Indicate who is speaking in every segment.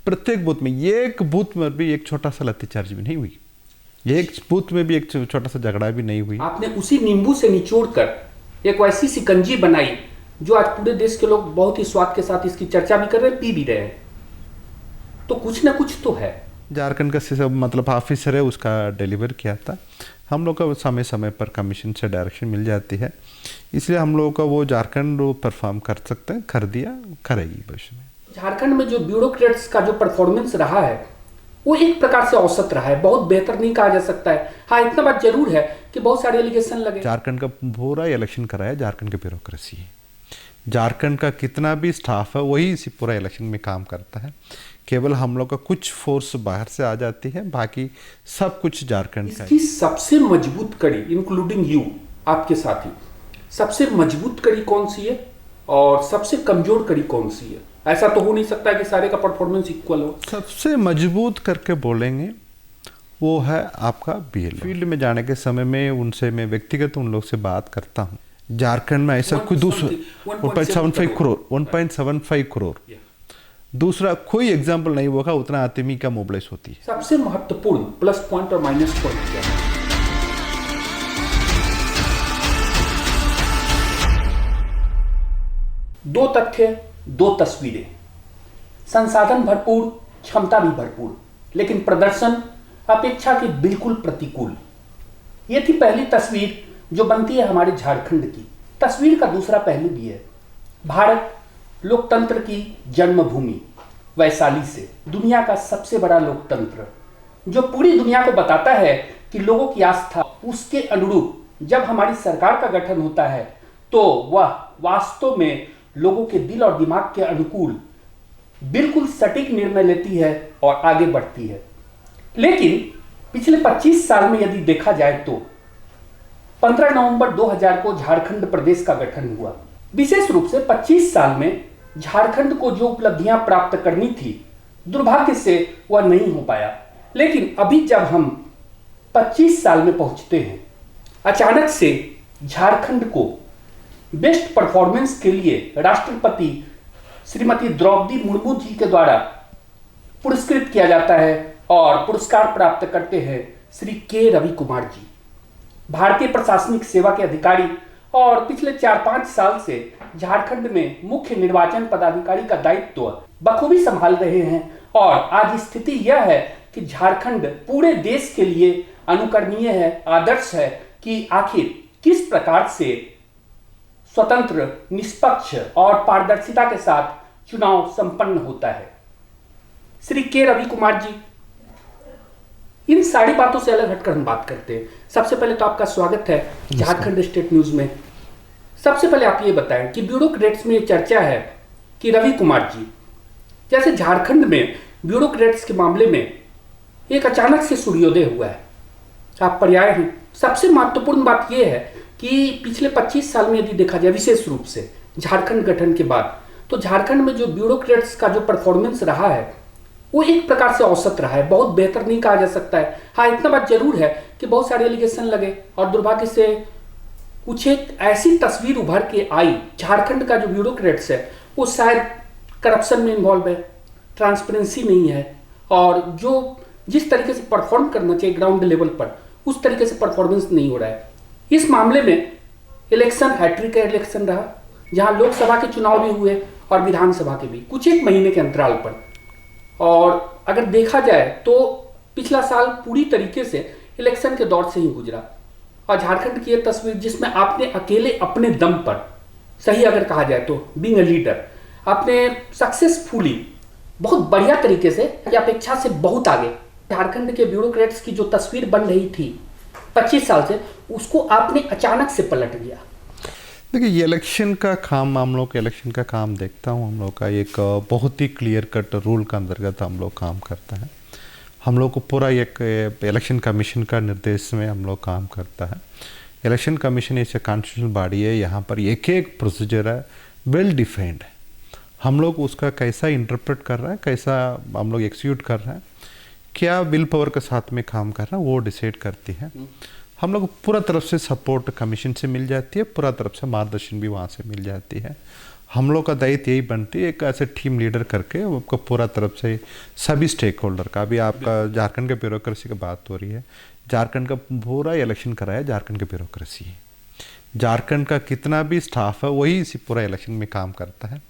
Speaker 1: प्रत्येक बूथ में, एक बूथ में भी एक छोटा सा लाठीचार्ज भी नहीं हुई, एक बूथ में भी एक छोटा सा झगड़ा भी नहीं हुई।
Speaker 2: आपने उसी नींबू से निचोड़ कर एक वैसी सिकंजी बनाई जो आज पूरे देश के लोग बहुत ही स्वाद के साथ इसकी चर्चा भी कर रहे हैं, पी भी रहे हैं। तो कुछ ना कुछ तो है।
Speaker 1: झारखंड का मतलब ऑफिसर है, उसका डिलीवर किया था। हम लोग का समय समय पर कमीशन से डायरेक्शन मिल जाती है, इसलिए हम लोगों का वो झारखंड परफॉर्म कर सकते हैं, कर दिया, करेगी भविष्य में।
Speaker 2: झारखंड में जो ब्यूरोक्रेट्स का जो परफॉर्मेंस रहा है वो एक प्रकार से औसत रहा है, बहुत बेहतर नहीं कहा जा सकता है। हाँ, इतना बात जरूर है कि बहुत सारे एलिगेशन लगे।
Speaker 1: झारखंड का पूरा इलेक्शन कराया झारखंड की ब्यूरोक्रेसी है। झारखंड का कितना भी स्टाफ है वही इसी पूरा इलेक्शन में काम करता है। केवल हम लोग का कुछ फोर्स बाहर से आ जाती है, बाकी सब कुछ झारखंड का।
Speaker 2: इसकी सबसे मजबूत कड़ी, इंक्लूडिंग यू, आपके साथी, सबसे मजबूत कड़ी कौन सी है और सबसे कमजोर कड़ी कौन सी है? ऐसा तो हो नहीं सकता है कि सारे का परफॉर्मेंस इक्वल हो।
Speaker 1: सबसे मजबूत करके बोलेंगे वो है आपका बीएलओ। फील्ड में जाने के समय में उनसे मैं व्यक्तिगत उन लोग से बात करता हूँ। झारखंड में ऐसा कोई दूसरा 1.75 करोड़ दूसरा कोई एग्जाम्पल नहीं होगा उतना आदमी का मोबिलाइज होती है।
Speaker 2: सबसे महत्वपूर्ण प्लस पॉइंट और माइनस पॉइंट क्या है? दो तथ्य, दो तस्वीरें, संसाधन भरपूर, क्षमता भी भरपूर, लेकिन प्रदर्शन अपेक्षा के बिल्कुल प्रतिकूल। यह थी पहली तस्वीर जो बनती है हमारे झारखंड की। तस्वीर का दूसरा पहलू भी है। भारत लोकतंत्र की जन्मभूमि, वैशाली से दुनिया का सबसे बड़ा लोकतंत्र, जो पूरी दुनिया को बताता है कि लोगों की आस्था उसके अनुरूप जब हमारी सरकार का गठन होता है तो वह वास्तव में लोगों के दिल और दिमाग के अनुकूल बिल्कुल सटीक निर्णय लेती है और आगे बढ़ती है। लेकिन पिछले 25 साल में यदि देखा जाए तो 15 नवंबर 2000 को झारखंड प्रदेश का गठन हुआ। विशेष रूप से 25 साल में झारखंड को जो उपलब्धियां प्राप्त करनी थी, दुर्भाग्य से वह नहीं हो पाया। लेकिन अभी जब हम 25 साल में पहुंचते हैं, अचानक से झारखंड को बेस्ट परफॉर्मेंस के लिए राष्ट्रपति श्रीमती द्रौपदी मुर्मू जी के द्वारा पुरस्कृत किया जाता है और पुरस्कार प्राप्त करते हैं श्री के रवि कुमार जी, भारतीय प्रशासनिक सेवा के अधिकारी और पिछले 4-5 साल से झारखंड में मुख्य निर्वाचन पदाधिकारी का दायित्व बखूबी संभाल रहे हैं। और आज स्थिति यह है कि झारखंड पूरे देश के लिए अनुकरणीय है, आदर्श है कि आखिर किस प्रकार से स्वतंत्र, निष्पक्ष और पारदर्शिता के साथ चुनाव संपन्न होता है। श्री के रवि कुमार जी, इन सारी बातों से अलग हटकर हम बात करते हैं। सबसे पहले तो आपका स्वागत है झारखंड स्टेट न्यूज में। सबसे पहले आप ये बताएं कि ब्यूरोक्रेट्स में ये चर्चा है कि रवि कुमार जी, जैसे झारखंड में ब्यूरोक्रेट्स के मामले में एक अचानक से सूर्योदय हुआ है, आप पर्याय हैं। सबसे महत्वपूर्ण बात यह है कि पिछले 25 साल में यदि देखा जाए, विशेष रूप से झारखंड गठन के बाद, तो झारखंड में जो ब्यूरोक्रेट्स का जो परफॉर्मेंस रहा है वो एक प्रकार से औसत रहा है, बहुत बेहतर नहीं कहा जा सकता है। हाँ, इतना बात जरूर है कि बहुत सारे एलिगेशन लगे और दुर्भाग्य से कुछ एक ऐसी तस्वीर उभर के आई, झारखंड का जो ब्यूरोक्रेट्स है वो शायद करप्शन में इन्वॉल्व है, ट्रांसपेरेंसी नहीं है, और जो जिस तरीके से परफॉर्म करना चाहिए ग्राउंड लेवल पर उस तरीके से परफॉर्मेंस नहीं हो रहा है। इस मामले में इलेक्शन हैट्रिक का इलेक्शन रहा, जहां लोकसभा के चुनाव भी हुए और विधानसभा के भी कुछ एक महीने के अंतराल पर। और अगर देखा जाए तो पिछला साल पूरी तरीके से इलेक्शन के दौर से ही गुजरा, और झारखंड की यह तस्वीर जिसमें आपने अकेले अपने दम पर, सही अगर कहा जाए तो बीइंग अ लीडर, आपने सक्सेसफुली बहुत बढ़िया तरीके से अपेक्षा से बहुत आगे झारखंड के ब्यूरोक्रेट्स की जो तस्वीर बन रही थी 25 साल से, उसको आपने अचानक से पलट दिया।
Speaker 1: देखिए, ये इलेक्शन का काम, हम लोग इलेक्शन का काम देखता हूँ, हम लोग का एक बहुत ही क्लियर कट रूल का अंतर्गत हम लोग काम करता है। हम लोग को पूरा एक इलेक्शन कमीशन का निर्देश में हम लोग काम करता है। इलेक्शन कमीशन एक कॉन्स्टिट्यूशनल बॉडी है, यहाँ पर एक एक प्रोसीजर है, वेल डिफाइंड है। हम लोग उसका कैसा इंटरप्रेट कर रहा है, कैसा हम लोग एक्सिक्यूट कर रहे हैं, क्या विल पावर के साथ में काम कर रहा है, वो डिसाइड करती है। हम लोग पूरा तरफ से सपोर्ट कमीशन से मिल जाती है, पूरा तरफ से मार्गदर्शन भी वहाँ से मिल जाती है। हम लोग का दायित्व यही बनती है एक ऐसे टीम लीडर करके आपको पूरा तरफ से सभी स्टेक होल्डर का, अभी आपका झारखंड के ब्यूरोक्रेसी की बात हो रही है, झारखंड का पूरा इलेक्शन कराया झारखंड की ब्यूरोक्रेसी है। झारखंड का कितना भी स्टाफ है वही इसी पूरा इलेक्शन में काम करता है।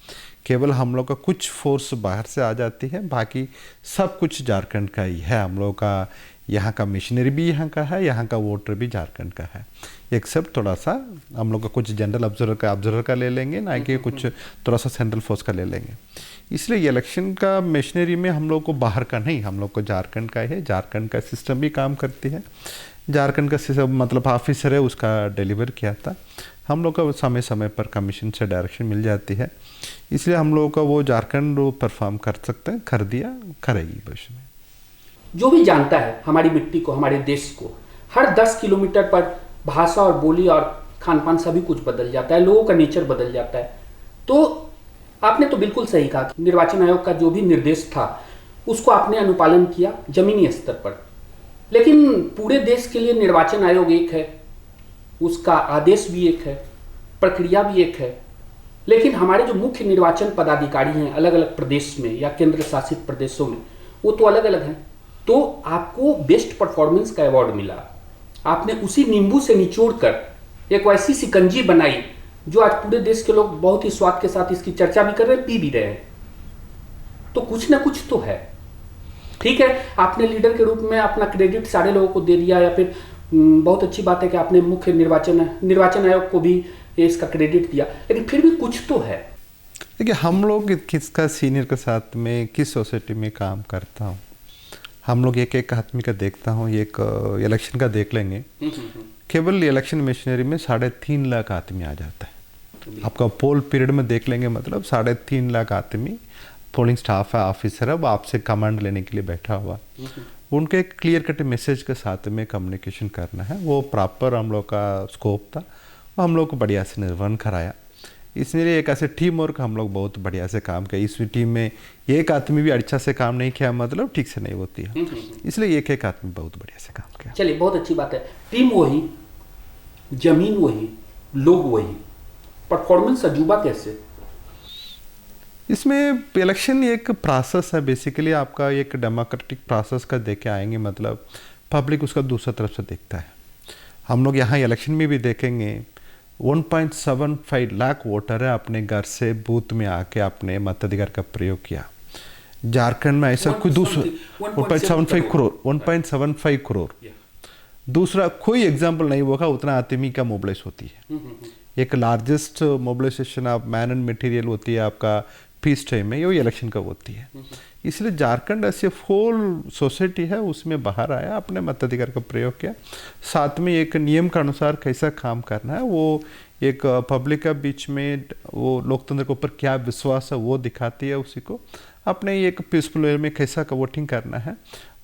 Speaker 1: केवल हम लोग का कुछ फोर्स बाहर से आ जाती है, बाकी सब कुछ झारखंड का ही है। हम लोग का यहाँ का मिशनरी भी यहाँ का है, यहाँ का वोटर भी झारखंड का है। एक्सेप्ट थोड़ा सा हम लोग का कुछ जनरल ऑब्जर्वर का ले लेंगे, ना कि कुछ थोड़ा सा सेंट्रल फोर्स का ले लेंगे। इसलिए इलेक्शन का मशीनरी में हम लोग को बाहर का नहीं, हम लोग को झारखंड का है। झारखंड का सिस्टम भी काम करती है, झारखंड का सिस्टम मतलब ऑफिसर है उसका डिलीवर किया था। हम लोग का समय समय पर कमीशन से डायरेक्शन मिल जाती है, इसलिए हम लोगों का वो झारखंड परफॉर्म कर सकते हैं, कर दिया, करेगी भविष्य में।
Speaker 2: जो भी जानता है हमारी मिट्टी को, हमारे देश को, हर 10 किलोमीटर पर भाषा और बोली और खान पान सभी कुछ बदल जाता है, लोगों का नेचर बदल जाता है। तो आपने तो बिल्कुल सही कहा कि निर्वाचन आयोग का जो भी निर्देश था उसको आपने अनुपालन किया जमीनी स्तर पर, लेकिन पूरे देश के लिए निर्वाचन आयोग एक है, उसका आदेश भी एक है, प्रक्रिया भी एक है, लेकिन हमारे जो मुख्य निर्वाचन पदाधिकारी हैं अलग अलग प्रदेश में या केंद्र शासित प्रदेशों में, वो तो अलग अलग हैं। तो आपको बेस्ट परफॉर्मेंस का अवार्ड मिला, आपने उसी नींबू से निचोड़ कर एक वैसी सिकंजी बनाई जो आज पूरे देश के लोग बहुत ही स्वाद के साथ इसकी चर्चा भी कर रहे हैं, पी भी रहे हैं। तो कुछ ना कुछ तो है। ठीक है, आपने लीडर के रूप में अपना क्रेडिट सारे लोगों को दे दिया, या फिर बहुत अच्छी बात है कि आपने मुख्य निर्वाचन आयोग को भी इसका क्रेडिट दिया, लेकिन फिर भी कुछ तो है।
Speaker 1: देखिए, हम लोग किसका सीनियर के साथ में किस सोसाइटी में काम करता हूँ, हम लोग एक एक आदमी का देखता हूँ। एक इलेक्शन का देख लेंगे, केवल इलेक्शन मशीनरी में 3.5 लाख आदमी आ जाता है। आपका पोल पीरियड में देख लेंगे, मतलब 3.5 लाख आदमी पोलिंग स्टाफ है, ऑफिसर है, वो आपसे कमांड लेने के लिए बैठा हुआ। उनके एक क्लियर कट मैसेज के साथ में कम्युनिकेशन करना है, वो प्रॉपर हम लोग का स्कोप था, वो हम लोग को बढ़िया से निर्वहन कराया। इसलिए एक ऐसे टीम वर्क हम लोग बहुत बढ़िया से काम किया। इस टीम में एक आदमी भी अच्छा से काम नहीं किया मतलब ठीक से नहीं होती है, इसलिए एक एक आदमी बहुत बढ़िया से काम किया।
Speaker 2: चलिए, बहुत अच्छी बात है। टीम वही, जमीन वही, लोग वही, परफॉर्मेंस अजूबा कैसे?
Speaker 1: इसमें इलेक्शन एक प्रोसेस है, बेसिकली आपका एक डेमोक्रेटिक प्रोसेस का देके आएंगे, मतलब पब्लिक उसका दूसरा तरफ से देखता है। हम लोग यहाँ इलेक्शन में भी देखेंगे 1.75 लाख वोटर है अपने घर से बूथ में आके अपने मताधिकार का प्रयोग किया। झारखंड में ऐसा कोई दूसरा 1.75 करोड़ दूसरा कोई एग्जाम्पल नहीं होगा उतना आदमी का मोबिलाइज होती है। एक largest mobilisation of man and material होती है आपका पीस टाइम में, ये इलेक्शन का होती है। इसलिए झारखंड ऐसे फुल सोसाइटी है उसमें बाहर आया, अपने मताधिकार का प्रयोग किया, साथ में एक नियम के अनुसार कैसा काम करना है, वो एक पब्लिक का बीच में वो लोकतंत्र के ऊपर क्या विश्वास है वो दिखाती है, उसी को अपने एक पीसफुल वे में कैसा का वोटिंग करना है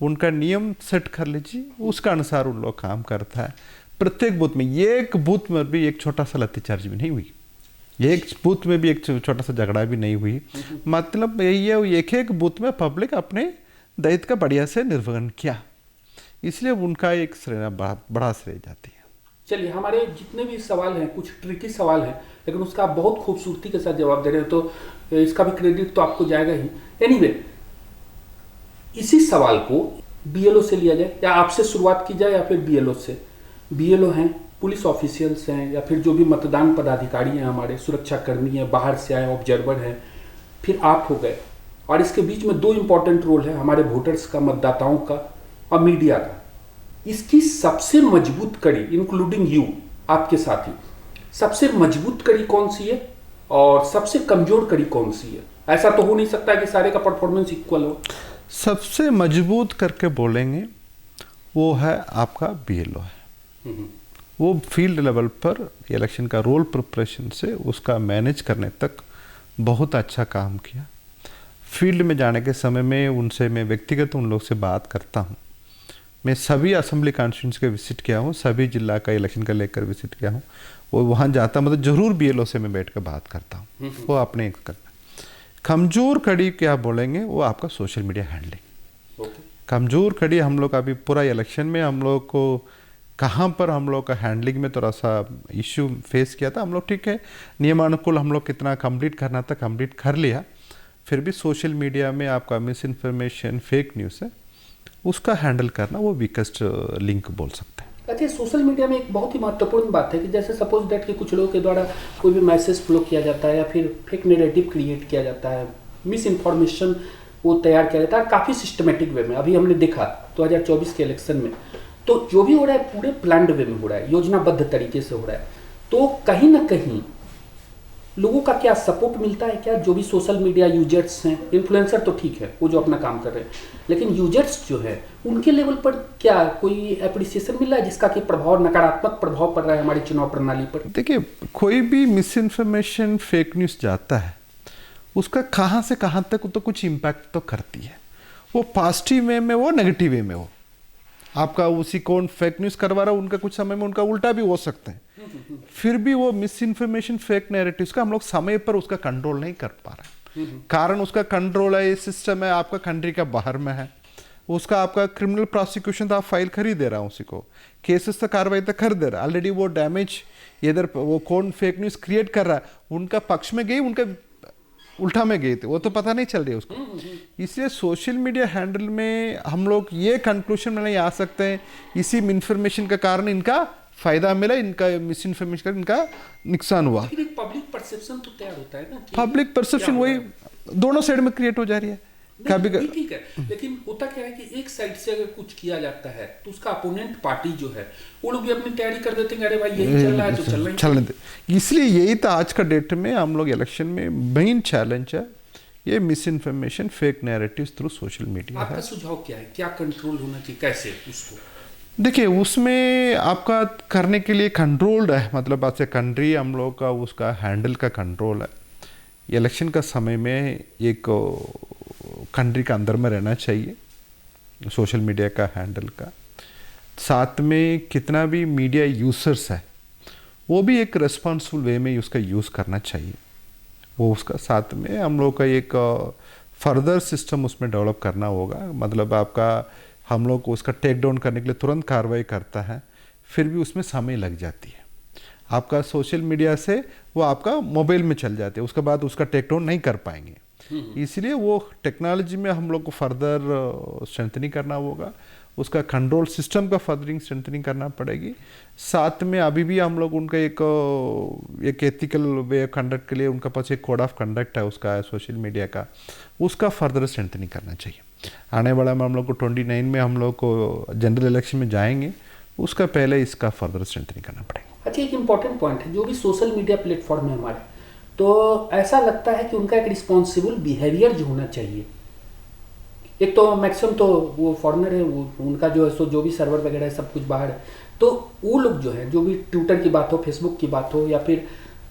Speaker 1: उनका नियम सेट कर लीजिए, उसका अनुसार उन लोग काम करता है। प्रत्येक बूथ में, एक बूथ में भी एक छोटा सा लाठीचार्ज भी नहीं हुई, एक बूथ में भी एक छोटा सा झगड़ा भी नहीं हुई। मतलब यही है, एक एक बूथ में पब्लिक अपने दायित्व का बढ़िया से निर्वहन किया, इसलिए उनका एक श्रेय बड़ा श्रेय जाती है।
Speaker 2: चलिए, हमारे जितने भी सवाल हैं कुछ ट्रिकी सवाल हैं, लेकिन उसका आप बहुत खूबसूरती के साथ जवाब दे रहे हैं, तो इसका भी क्रेडिट तो आपको जाएगा ही। एनीवे, इसी सवाल को बीएलओ से लिया जाए, या आपसे शुरुआत की जाए या फिर बीएलओ से। बीएलओ हैं, पुलिस ऑफिशियल्स हैं, या फिर जो भी मतदान पदाधिकारी हैं, हमारे सुरक्षाकर्मी हैं, बाहर से आए ऑब्जर्वर हैं, फिर आप हो गए, और इसके बीच में 2 इंपॉर्टेंट रोल है हमारे वोटर्स का, मतदाताओं का और मीडिया का। इसकी सबसे मजबूत कड़ी, इंक्लूडिंग यू, आपके साथी, सबसे मजबूत कड़ी कौन सी है और सबसे कमजोर कड़ी कौन सी है? ऐसा तो हो नहीं सकता कि सारे का परफॉर्मेंस इक्वल हो।
Speaker 1: सबसे मजबूत करके बोलेंगे वो है आपका बीएलओ है। वो फील्ड लेवल पर इलेक्शन का रोल प्रिपरेशन से उसका मैनेज करने तक बहुत अच्छा काम किया। फील्ड में जाने के समय में उनसे मैं व्यक्तिगत उन लोग से बात करता हूँ। मैं सभी असेंबली कॉन्स्टिट्यूंसी के विजिट किया हूँ, सभी जिला का इलेक्शन का लेकर विजिट किया हूँ। वो वहाँ जाता मतलब जरूर बीएलओ से मैं बैठ कर बात करता हूँ, वो अपने करना। कमज़ोर कड़ी क्या बोलेंगे, वो आपका सोशल मीडिया हैंडलिंग। कमज़ोर कड़ी हम लोग अभी पूरा इलेक्शन में हम लोग को कहाँ पर हम लोग का हैंडलिंग में थोड़ा सा इश्यू फेस किया था, हम लोग ठीक है नियमानुकूल हम लोग कितना कंप्लीट करना था कंप्लीट कर लिया। फिर भी सोशल मीडिया में आपका मिस इन्फॉर्मेशन फेक न्यूज़ है, उसका हैंडल करना वो वीकेस्ट लिंक बोल सकते हैं।
Speaker 2: अच्छा, सोशल मीडिया में एक बहुत ही महत्वपूर्ण बात है कि जैसे सपोज दैट कि कुछ लोगों के द्वारा कोई भी मैसेज फ्लो किया जाता है या फिर फेक नैरेटिव क्रिएट किया जाता है, मिस इन्फॉर्मेशन वो तैयार किया जाता है काफ़ी सिस्टमेटिक वे में। अभी हमने देखा 2024 के इलेक्शन में तो जो भी हो रहा है पूरे प्लान्ड वे में हो रहा है, योजनाबद्ध तरीके से हो रहा है। तो कहीं ना कहीं लोगों का क्या सपोर्ट मिलता है क्या? जो भी सोशल मीडिया यूजर्स हैं, इन्फ्लुएंसर तो ठीक है वो जो अपना काम कर रहे हैं, लेकिन यूजर्स जो है उनके लेवल पर क्या कोई एप्रिसिएशन मिल रहा है जिसका कि प्रभाव, नकारात्मक प्रभाव पड़ रहा है हमारी चुनाव प्रणाली पर?
Speaker 1: देखिए, कोई भी मिस इन्फॉर्मेशन फेक न्यूज़ जाता है उसका कहाँ से कहाँ तक तो कुछ इम्पैक्ट तो करती है, वो पॉजिटिव वे में हो नेगेटिव वे में हो। आपका उसी कौन फेक न्यूज़ करवा रहा है उनका कुछ समय में उनका उल्टा भी हो सकता है। फिर भी वो मिस इन्फॉर्मेशन फेक नैरेटिव्स का हम लोग समय पर उसका कंट्रोल नहीं कर पा रहे। कारण उसका कंट्रोल है, ये सिस्टम है आपका कंट्री का बाहर में है, उसका आपका क्रिमिनल प्रोसिक्यूशन तो आप फाइल कर ही दे रहा हूँ, उसी को केसेस तो कार्रवाई तो कर दे रहा है ऑलरेडी। वो डैमेज इधर वो कौन फेक न्यूज़ क्रिएट कर रहा है उनका पक्ष में गई, उनका उल्टा में गए थे, वो तो पता नहीं चल रही है उसको। इसलिए सोशल मीडिया हैंडल में हम लोग ये कंक्लूजन में नहीं आ सकते हैं इसी इन्फॉर्मेशन का कारण इनका फायदा मिला, इनका मिस इन्फॉर्मेशन का इनका नुकसान हुआ।
Speaker 2: पब्लिक परसेप्शन तो तैयार होता है ना,
Speaker 1: पब्लिक परसेप्शन वही दोनों साइड में क्रिएट हो जा रही है। कभी
Speaker 2: ठीक है, लेकिन होता क्या है कि एक साइड से अगर कुछ किया जाता है तो उसका अपोनेंट पार्टी जो है वो लोग भी अपनी तैयारी कर देते हैं, अरे भाई यही चल रहा है तो चलने दे।
Speaker 1: इसलिए यही तो आज का डेट में हम लोग इलेक्शन में मेन चैलेंज है, ये miss information fake narratives through social media.
Speaker 2: आपका सुझाव क्या है, क्या कंट्रोल होना चाहिए, कैसे उसको?
Speaker 1: देखिए, उसमें आपका करने के लिए कंट्रोल्ड है, मतलब ऐसे कंट्री हम लोग का उसका हैंडल का कंट्रोल है। इलेक्शन का समय में एक कंट्री का अंदर में रहना चाहिए सोशल मीडिया का हैंडल का। साथ में कितना भी मीडिया यूजर्स है वो भी एक रिस्पॉन्सिबल वे में उसका यूज़ करना चाहिए। वो उसका साथ में हम लोग का एक फर्दर सिस्टम उसमें डेवलप करना होगा। मतलब आपका हम लोग को उसका टेक डाउन करने के लिए तुरंत कार्रवाई करता है, फिर भी उसमें समय लग जाती है। आपका सोशल मीडिया से वो आपका मोबाइल में चल जाते हैं, उसके बाद उसका टेक डाउन नहीं कर पाएंगे। इसलिए वो टेक्नोलॉजी में हम लोग को फर्दर स्ट्रेंथनिंग करना होगा, उसका कंट्रोल सिस्टम का फर्दरिंग स्ट्रेंथनिंग करना पड़ेगी। साथ में अभी भी हम लोग उनका एक एथिकल वे ऑफ कंडक्ट के लिए उनका पास एक कोड ऑफ कंडक्ट है उसका सोशल मीडिया का, उसका फर्दर स्ट्रेंथनिंग करना चाहिए। आने वाला में हम लोग को 29 में हम लोग को जनरल इलेक्शन में जाएंगे, उसका पहले इसका फर्दर स्ट्रेंथनिंग करना पड़ेगा।
Speaker 2: अच्छा, एक इम्पॉर्टेंट पॉइंट है, जो भी सोशल मीडिया प्लेटफॉर्म है हमारे, तो ऐसा लगता है कि उनका एक रिस्पॉन्सिबल बिहेवियर जो होना चाहिए। एक तो मैक्सिमम तो वो फॉरेनर है, वो उनका जो है सो जो भी सर्वर वगैरह है सब कुछ बाहर है, तो वो लोग जो है जो भी ट्विटर की बात हो, फेसबुक की बात हो या फिर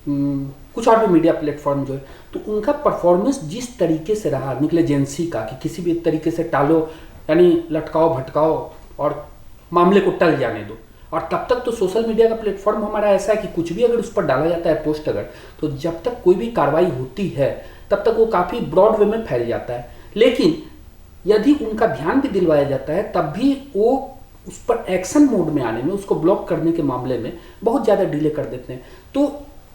Speaker 2: कुछ और भी मीडिया प्लेटफॉर्म जो है, तो उनका परफॉर्मेंस जिस तरीके से रहा निग्लिजेंसी का कि किसी भी तरीके से टालो, यानी लटकाओ भटकाओ और मामले को टल जाने दो। और तब तक तो सोशल मीडिया का प्लेटफॉर्म हमारा ऐसा है कि कुछ भी अगर उस पर डाला जाता है पोस्ट अगर, तो जब तक कोई भी कार्रवाई होती है तब तक वो काफ़ी ब्रॉड वे में फैल जाता है। लेकिन यदि उनका ध्यान भी दिलवाया जाता है तब भी वो उस पर एक्शन मोड में आने में, उसको ब्लॉक करने के मामले में बहुत ज़्यादा डिले कर देते हैं। तो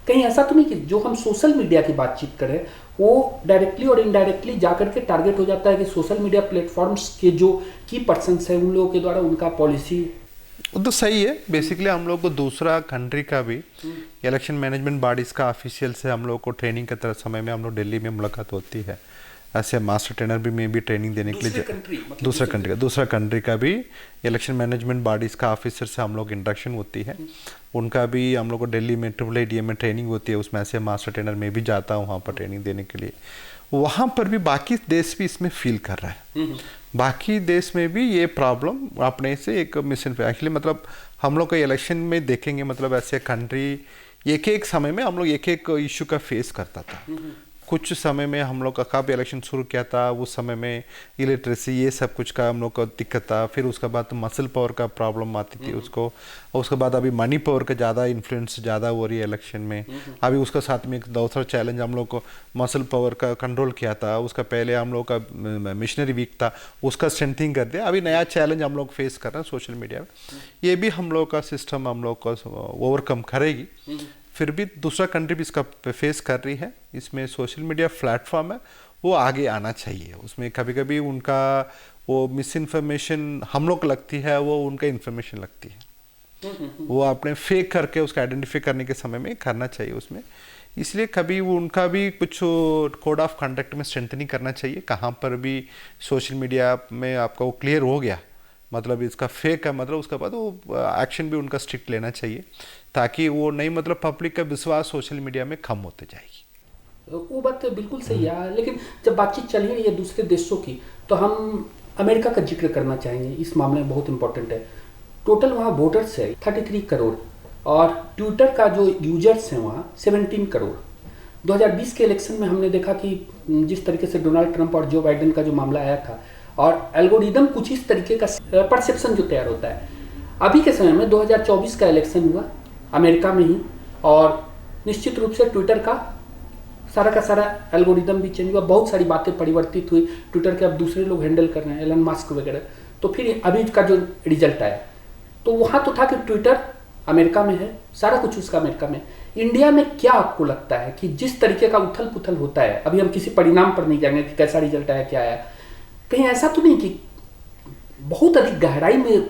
Speaker 2: कहीं ऐसा तो नहीं कि जो हम सोशल मीडिया की बातचीत करें वो डायरेक्टली और इनडायरेक्टली जाकर के टारगेट हो जाता है कि सोशल मीडिया प्लेटफॉर्म्स के जो की पर्सन्स है उन लोगों के द्वारा उनका पॉलिसी
Speaker 1: तो सही है। बेसिकली हम लोग को दूसरा कंट्री का भी इलेक्शन मैनेजमेंट बॉडीज का ऑफिशियल से हम लोग को ट्रेनिंग के तरह समय में हम लोग दिल्ली में मुलाकात होती है। ऐसे मास्टर ट्रेनर भी में भी ट्रेनिंग देने के लिए दूसरा कंट्री का भी इलेक्शन मैनेजमेंट बॉडीज का ऑफिसर से हम लोग इंट्रैक्शन होती है। उनका भी हम लोग को दिल्ली में AAADA में ट्रेनिंग होती है, उसमें ऐसे मास्टर ट्रेनर में भी जाता हूँ वहाँ पर ट्रेनिंग देने के लिए। वहाँ पर भी बाकी देश भी इसमें फील कर रहा है, बाकी देश में भी ये प्रॉब्लम अपने से एक एक्चुअली मतलब हम लोग का इलेक्शन में देखेंगे, मतलब ऐसे कंट्री एक एक समय में हम लोग एक एक इशू का फेस करता था। कुछ समय में हम लोग का कब इलेक्शन शुरू किया था उस समय में इलिटरेसी ये सब कुछ का हम लोग को दिक्कत था। फिर उसके बाद तो मसल पावर का प्रॉब्लम आती थी उसको, और उसके बाद अभी मनी पावर का ज़्यादा इन्फ्लुएंस ज़्यादा हो रही है इलेक्शन में। अभी उसका साथ में एक दूसरा चैलेंज हम लोग को मसल पावर का कंट्रोल किया था, उसका पहले हम लोग का मिशनरी वीक था, उसका स्ट्रेंथिंग कर दिया। अभी नया चैलेंज हम लोग फेस कर रहे हैं सोशल मीडिया में, ये भी हम लोग का सिस्टम हम लोग को ओवरकम करेगी। फिर भी दूसरा कंट्री भी इसका फेस कर रही है। इसमें सोशल मीडिया प्लेटफॉर्म है, वो आगे आना चाहिए। उसमें कभी कभी उनका वो मिस इन्फॉर्मेशन हम लोग को लगती है, वो उनका इन्फॉर्मेशन लगती है, वो अपने फेक करके उसका आइडेंटिफाई करने के समय में करना चाहिए उसमें। इसलिए कभी वो उनका भी कुछ कोड ऑफ कंडक्ट में स्ट्रेंथनिंग करना चाहिए। कहाँ पर भी सोशल मीडिया में आपका वो क्लियर हो गया मतलब इसका फेक है, मतलब उसके बाद वो एक्शन भी उनका स्ट्रिक्ट लेना चाहिए, ताकि वो नहीं मतलब पब्लिक का विश्वास सोशल मीडिया में कम होते जाएगी।
Speaker 2: वो बात तो बिल्कुल सही है, लेकिन जब बातचीत चल ही रही है दूसरे देशों की, तो हम अमेरिका का जिक्र करना चाहेंगे। इस मामले में बहुत इंपॉर्टेंट है। टोटल वहाँ वोटर्स है 33 करोड़ और ट्विटर का जो यूजर्स हैं वहाँ 17 करोड़। 2020 के इलेक्शन में हमने देखा कि जिस तरीके से डोनाल्ड ट्रंप और जो बाइडेन का जो मामला आया था, और एल्गोरिदम कुछ इस तरीके का परसेप्शन जो तैयार होता है। अभी के समय में 2024 का इलेक्शन हुआ अमेरिका में ही, और निश्चित रूप से ट्विटर का सारा एल्गोरिदम भी चेंज हुआ, बहुत सारी बातें परिवर्तित हुई। ट्विटर के अब दूसरे लोग हैंडल कर रहे हैं, एलन मस्क वगैरह। तो फिर अभी का जो रिजल्ट आया, तो वहाँ तो था कि ट्विटर अमेरिका में है, सारा कुछ उसका अमेरिका में। इंडिया में क्या आपको लगता है कि जिस तरीके का उथल पुथल होता है, अभी हम किसी परिणाम पर नहीं जाएंगे कि कैसा रिजल्ट आया क्या आया, कहीं ऐसा तो नहीं कि बहुत अधिक गहराई में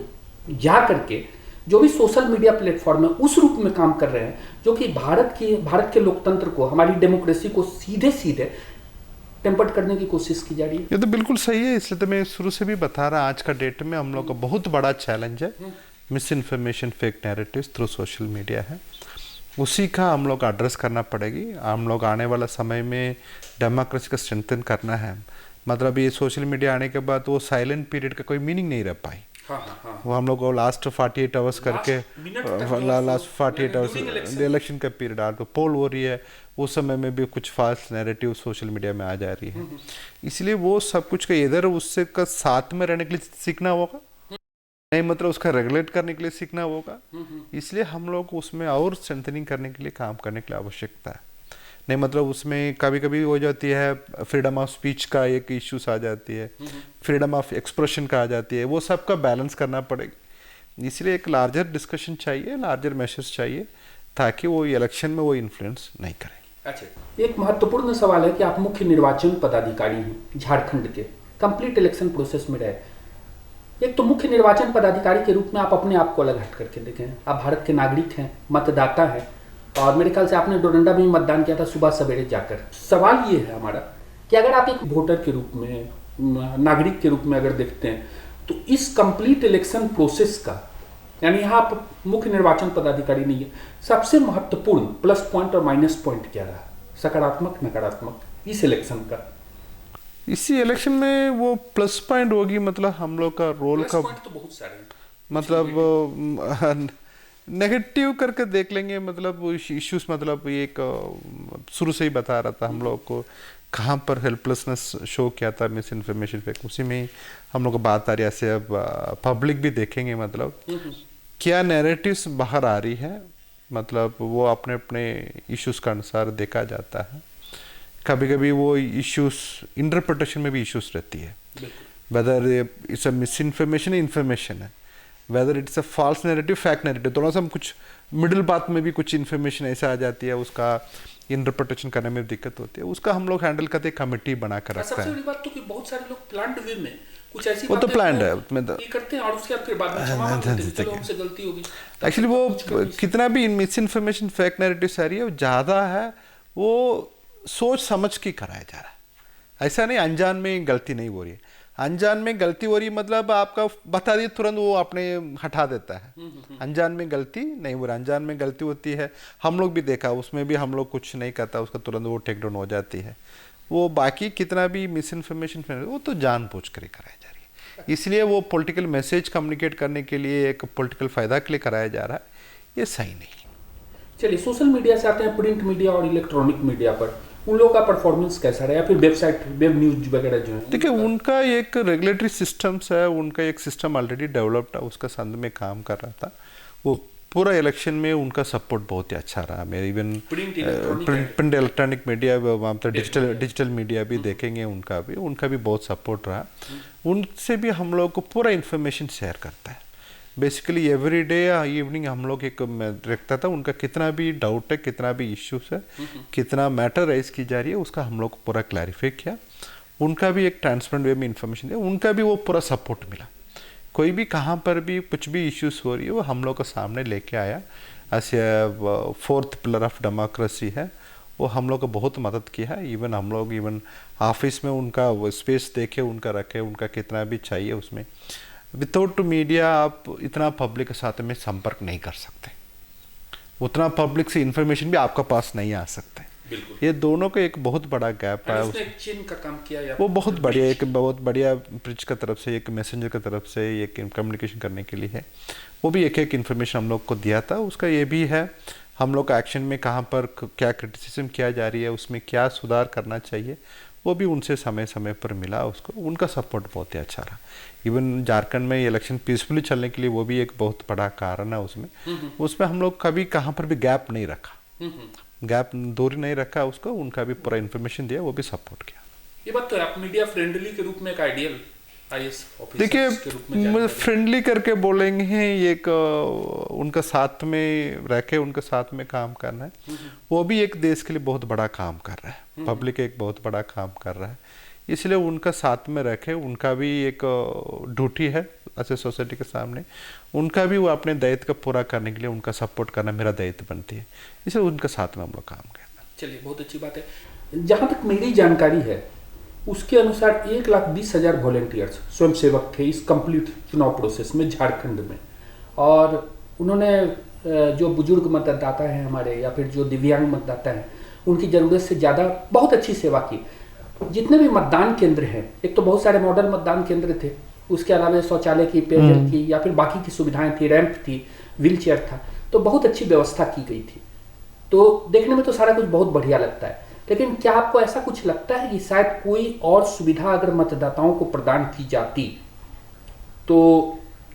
Speaker 2: जा करके जो भी सोशल मीडिया प्लेटफॉर्म है उस रूप में काम कर रहे हैं जो कि भारत के लोकतंत्र को, हमारी डेमोक्रेसी को सीधे सीधे टेम्पर्ड करने की कोशिश की जा रही है?
Speaker 1: ये तो बिल्कुल सही है। इसलिए तो मैं शुरू से भी बता रहा, आज का डेट में हम लोग का बहुत बड़ा चैलेंज है miss information, fake narratives through social media है। उसी का हम लोग एड्रेस करना पड़ेगी। हम लोग आने वाला समय में डेमोक्रेसी का स्ट्रेंथन करना है। मतलब ये सोशल मीडिया आने के बाद वो साइलेंट पीरियड का कोई मीनिंग नहीं रह पाई। वो हम लोग को लास्ट 48 आवर्स करके लास्ट 48 आवर्स इलेक्शन का पीरियड आ तो पोल हो रही है, उस समय में भी कुछ फाल्स नैरेटिव सोशल मीडिया में आ जा रही है। इसलिए वो सब कुछ का इधर उससे का साथ में रहने के लिए सीखना होगा, नहीं मतलब उसका रेगुलेट करने के लिए सीखना होगा। इसलिए हम लोग उसमें और स्ट्रेंथनिंग करने के लिए काम करने की आवश्यकता है। नहीं मतलब उसमें कभी कभी हो जाती है फ्रीडम ऑफ स्पीच का एक इश्यूज आ जाती है, फ्रीडम ऑफ एक्सप्रेशन का आ जाती है, वो सब का बैलेंस करना पड़ेगा। इसलिए एक लार्जर डिस्कशन चाहिए, लार्जर मेशर्स चाहिए, ताकि वो इलेक्शन में वो इन्फ्लुएंस नहीं करें।
Speaker 2: अच्छा, एक महत्वपूर्ण सवाल है कि आप मुख्य निर्वाचन पदाधिकारी हैं झारखंड के, कंप्लीट इलेक्शन प्रोसेस में रहे। एक तो मुख्य निर्वाचन पदाधिकारी के रूप में आप अपने आप को अलग हट करके देखें। आप भारत के नागरिक हैं, मतदाता हैं, और मेरे ख्याल से आपने डोरंडा में मतदान किया था सुबह सवेरे जाकर। सवाल ये है हमारा कि अगर आप एक वोटर के रूप में, नागरिक के रूप में अगर देखते हैं, तो इस कंप्लीट इलेक्शन प्रोसेस का, यानी यहाँ आप मुख्य निर्वाचन पदाधिकारी नहीं है, सबसे महत्वपूर्ण प्लस पॉइंट और माइनस पॉइंट क्या रहा, सकारात्मक नकारात्मक, इस इलेक्शन का?
Speaker 1: इसी इलेक्शन में वो प्लस पॉइंट होगी, मतलब हम लोग का रोल का
Speaker 2: पॉइंट तो बहुत सारे,
Speaker 1: मतलब नेगेटिव करके देख लेंगे। मतलब इश्यूज, मतलब एक शुरू से ही बता रहा था हम लोग को कहाँ पर हेल्पलेसनेस शो किया था, मिस इन्फॉर्मेशन फेक, उसी में ही हम लोग को बात आ रही है। ऐसे अब पब्लिक भी देखेंगे मतलब क्या नैरेटिव्स बाहर आ रही है, मतलब वो अपने अपने इश्यूज के अनुसार देखा जाता है। कभी कभी वो इश्यूज इंटरप्रिटेशन में भी इश्यूज रहती है, whether it's a miss information है, whether it's a false narrative, fact narrative, थोड़ा सा हम कुछ मिडिल बात में भी कुछ इन्फॉर्मेशन ऐसा आ जाती है, उसका इंटरप्रिटेशन करने में दिक्कत होती है। उसका हम लोग हैंडल करते, कमेटी बना कर रखते हैं।
Speaker 2: सबसे बड़ी बात तो कि बहुत सारे लोग प्लान्ड वे में कुछ ऐसी
Speaker 1: वो तो प्लान्ड है,
Speaker 2: ये करते हैं और उसके बाद फिर बाद में क्षमा मांगते हैं, चलो हमसे गलती होगी।
Speaker 1: एक्चुअली वो कितना भी मिस इन्फॉर्मेशन फेक नैरेटिव आ रही है, वो ज़्यादा है, वो सोच समझ के कराया जा रहा है। ऐसा नहीं अनजान में गलती नहीं हो रही है। अनजान में गलती हो रही मतलब आपका बता दिए तुरंत वो अपने हटा देता है। अनजान में गलती नहीं हो रही, अनजान में गलती होती है, हम लोग भी देखा, उसमें भी हम लोग कुछ नहीं करता, उसका तुरंत वो टेक डाउन हो जाती है। वो बाकी कितना भी मिस इन्फॉर्मेशन वो तो जानबूझ कर कराया जा रही है। इसलिए वो पॉलिटिकल मैसेज कम्युनिकेट करने के लिए, एक पॉलिटिकल फायदा के लिए कराया जा रहा है, ये सही नहीं।
Speaker 2: चलिए सोशल मीडिया से आते हैं प्रिंट मीडिया और इलेक्ट्रॉनिक मीडिया पर। उन लोगों का परफॉर्मेंस कैसा रहा, या फिर वेबसाइट वेब न्यूज वगैरह जो है?
Speaker 1: देखिए, उनका एक रेगुलेटरी सिस्टम्स है, उनका एक सिस्टम ऑलरेडी डेवलप्ड है, उसका संद में काम कर रहा था वो। पूरा इलेक्शन में उनका सपोर्ट बहुत ही अच्छा रहा। मेरे इवन प्रिंट इलेक्ट्रॉनिक मीडिया, वहाँ पर डिजिटल मीडिया भी देखेंगे, उनका भी बहुत सपोर्ट रहा। उनसे भी हम लोग को पूरा इन्फॉर्मेशन शेयर करता है। बेसिकली एवरी डे इवनिंग हम लोग एक रखता था, उनका कितना भी डाउट है, कितना भी इश्यूज है, कितना मैटर राइज की जा रही है, उसका हम लोग को पूरा क्लैरिफाई किया। उनका भी एक ट्रांसपेरेंट वे में इंफॉर्मेशन दिया, उनका भी वो पूरा सपोर्ट मिला। कोई भी कहाँ पर भी कुछ भी इश्यूज हो रही है वो हम लोग को सामने लेके आया। ऐसे फोर्थ पिलर ऑफ डेमोक्रेसी है, वो हम लोग को बहुत मदद की है। इवन ऑफिस में उनका स्पेस देखे, उनका रखे, उनका कितना भी चाहिए उसमें। विदाउट मीडिया आप इतना पब्लिक के साथ में संपर्क नहीं कर सकते, उतना पब्लिक से इंफॉर्मेशन भी आपका पास नहीं आ सकते। ये दोनों का एक बहुत बड़ा गैप है।
Speaker 2: उसने चीन का काम किया या
Speaker 1: वो बहुत बढ़िया ब्रिज का तरफ से, एक मैसेंजर का तरफ से एक कम्युनिकेशन करने के लिए है। वो भी एक इन्फॉर्मेशन हम लोग को दिया था। उसका ये भी है हम लोग का एक्शन में कहाँ पर क्या क्रिटिसिज्म किया जा रही है, उसमें क्या सुधार करना चाहिए, वो भी उनसे समय समय पर मिला उसको। उनका सपोर्ट बहुत ही अच्छा रहा। इवन झारखंड में इलेक्शन पीसफुली चलने के लिए वो भी एक बहुत बड़ा कारण है उसमें हम लोग कभी कहाँ पर भी गैप नहीं रखा, गैप दूरी नहीं रखा उसको। उनका भी पूरा इन्फॉर्मेशन दिया, वो भी सपोर्ट किया।
Speaker 2: ये बात तो है, आप मीडिया फ्रेंडली के रूप में एक आइडियल आईएएस ऑफिसर के रूप में
Speaker 1: देखिए, फ्रेंडली करके बोलेंगे, एक उनका साथ में रह के उनके साथ में काम करना है, वो भी एक देश के लिए बहुत बड़ा काम कर रहा है, पब्लिक एक बहुत बड़ा काम कर रहा है, इसलिए उनका साथ में रखे। उनका भी एक ड्यूटी है ऐसे सोसाइटी के सामने, उनका भी वो अपने दायित्व का पूरा करने के लिए उनका सपोर्ट करना मेरा दायित्व बनती है, इसलिए उनका साथ में हम लोग काम करते हैं।
Speaker 2: चलिए, बहुत अच्छी बात है। जहाँ तक मेरी जानकारी है उसके अनुसार 1,20,000 वॉलेंटियर्स स्वयंसेवक थे इस कंप्लीट चुनाव प्रोसेस में झारखंड में। और उन्होंने जो बुजुर्ग मतदाता हैं हमारे, या फिर जो दिव्यांग मतदाता हैं, उनकी ज़रूरत से ज़्यादा बहुत अच्छी सेवा की। जितने भी मतदान केंद्र हैं, एक तो बहुत सारे मॉडल मतदान केंद्र थे, उसके अलावा शौचालय की, पेयजल की, या फिर बाकी की सुविधाएं थी, रैंप थी, व्हील चेयर था, तो बहुत अच्छी व्यवस्था की गई थी। तो देखने में तो सारा कुछ बहुत बढ़िया लगता है, लेकिन क्या आपको ऐसा कुछ लगता है कि शायद कोई और सुविधा अगर मतदाताओं को प्रदान की जाती तो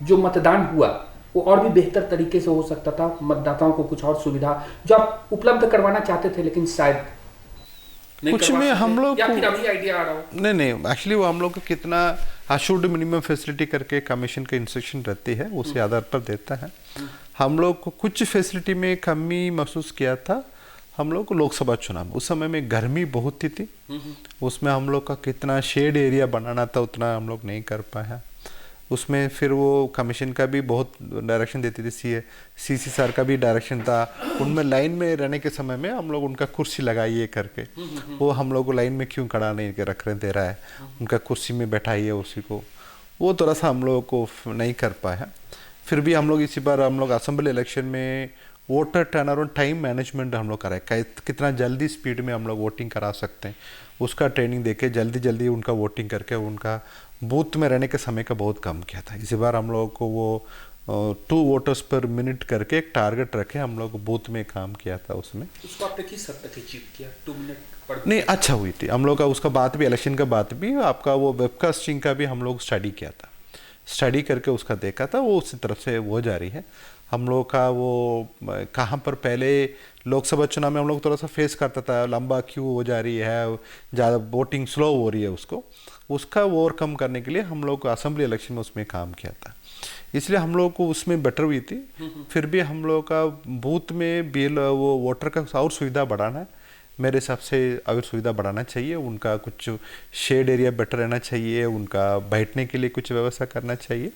Speaker 2: जो मतदान हुआ वो और भी बेहतर तरीके से हो सकता था? मतदाताओं को कुछ और सुविधा जो आप उपलब्ध करवाना चाहते थे लेकिन शायद
Speaker 1: कुछ में हम लोग,
Speaker 2: या फिर अभी आइडिया आ रहा हो?
Speaker 1: नहीं, एक्चुअली वो हम लोग को कितना अशोर्ड मिनिमम फैसिलिटी करके कमीशन का इंस्ट्रक्शन रहती है, उसी आधार पर देता है। हम लोग को कुछ फैसिलिटी में कमी महसूस किया था हम लोग को लोकसभा चुनाव में। उस समय में गर्मी बहुत थी, उसमें हम लोग का कितना शेड एरिया बनाना था उतना हम लोग नहीं कर पाया। उसमें फिर वो कमीशन का भी बहुत डायरेक्शन देती थी, सीसी सर का भी डायरेक्शन था। उनमें लाइन में रहने के समय में हम लोग उनका कुर्सी लगाइए करके, वो हम लोग को लाइन में क्यों खड़ा नहीं रख दे रहा है, उनका कुर्सी में बैठाइए उसी को, वो थोड़ा सा हम लोग को नहीं कर पाया। फिर भी हम लोग इसी बार हम लोग असेंबली इलेक्शन में voter turn around time management हम लोग कराए, कितना जल्दी स्पीड में हम लोग वोटिंग करा सकते हैं, उसका ट्रेनिंग देके जल्दी उनका वोटिंग करके उनका बूथ में रहने के समय का बहुत कम किया था। इसी बार हम लोग को वो 2 वोटर्स पर मिनट करके एक टारगेट रखे, हम लोग बूथ में काम किया था उसमें।
Speaker 2: उसको आपने किस हद तक अचीव किया? 2 मिनट पर
Speaker 1: नहीं, अच्छा हुई थी हम लोग का। उसका बात भी इलेक्शन का बात भी आपका वो वेबकास्टिंग का भी हम लोग स्टडी किया था, स्टडी करके उसका देखा था, वो उसी तरफ से वो जारी है। हम लोग का वो कहाँ पर पहले लोकसभा चुनाव में हम लोग थोड़ा सा फेस करता था, लंबा क्यू हो जा रही है, ज़्यादा वोटिंग स्लो हो रही है, उसका ओवरकम करने के लिए हम लोग को असेंबली इलेक्शन में उसमें काम किया था, इसलिए हम लोग को उसमें बेटर हुई थी। फिर भी हम लोग का बूथ में बिल वो वोटर का और सुविधा बढ़ाना है, मेरे हिसाब से और सुविधा बढ़ाना चाहिए। उनका कुछ शेड एरिया बेटर रहना चाहिए, उनका बैठने के लिए कुछ व्यवस्था करना चाहिए।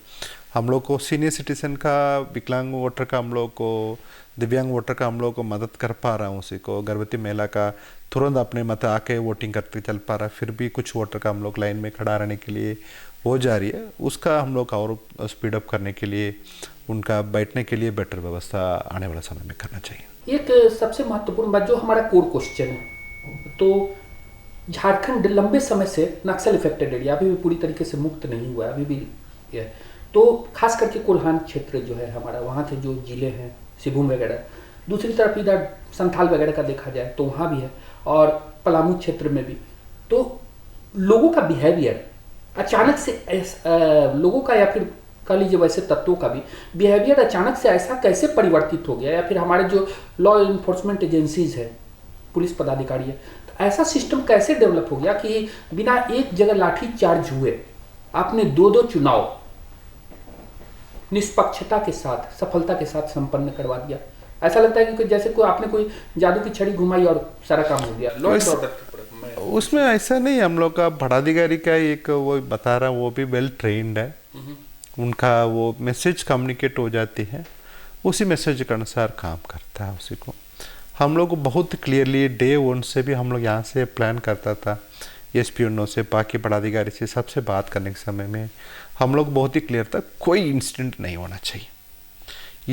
Speaker 1: हम लोग को सीनियर सिटीजन का, विकलांग वोटर का, हम लोग को दिव्यांग वोटर का हम लोग को मदद कर पा रहा हूँ, उसी को गर्भवती महिला का तुरंत अपने मत आके वोटिंग करते चल पा रहा है। फिर भी कुछ वोटर का हम लोग लाइन में खड़ा रहने के लिए हो जा रही है, उसका हम लोग और स्पीड अप करने के लिए उनका बैठने के लिए बेटर व्यवस्था आने वाला समय में करना चाहिए।
Speaker 2: एक सबसे महत्वपूर्ण बात जो हमारा कोर क्वेश्चन है, तो झारखंड लंबे समय से नक्सल इफेक्टेड एरिया, अभी भी पूरी तरीके से मुक्त नहीं हुआ है, अभी भी है। तो खास करके कोल्हान क्षेत्र जो है हमारा, वहाँ के जो जिले हैं सिभूम वगैरह, दूसरी तरफ इधर संथाल वगैरह का देखा जाए तो वहाँ भी है, और पलामू क्षेत्र में भी। तो लोगों का बिहेवियर अचानक से लोगों का, या फिर कह लीजिए वैसे तत्वों का भी बिहेवियर अचानक से ऐसा कैसे परिवर्तित हो गया, या फिर हमारे जो लॉ इन्फोर्समेंट एजेंसीज है, पुलिस पदाधिकारी है, तो ऐसा सिस्टम कैसे डेवलप हो गया कि बिना एक जगह लाठी चार्ज हुए आपने 2-2 चुनाव निष्पक्षता के साथ, सफलता के साथ संपन्न करवा दिया। ऐसा लगता है कि जैसे कोई आपने कोई जादू की छड़ी घुमाई और सारा काम हो गया। लॉ एंड ऑर्डर
Speaker 1: उसमें ऐसा नहीं, हम लोग का भड़ाधिकारी का एक वो बता रहा, वो भी वेल ट्रेन्ड है, उनका वो मैसेज कम्युनिकेट हो जाती है, उसी मैसेज के अनुसार काम करता है। उसी को हम लोग को बहुत क्लियरली डे 1 से भी हम लोग यहाँ से प्लान करता था, एसपीओ से बाकी पदाधिकारी से सबसे बात करने के समय में हम लोग बहुत ही क्लियर था, कोई इंसिडेंट नहीं होना चाहिए।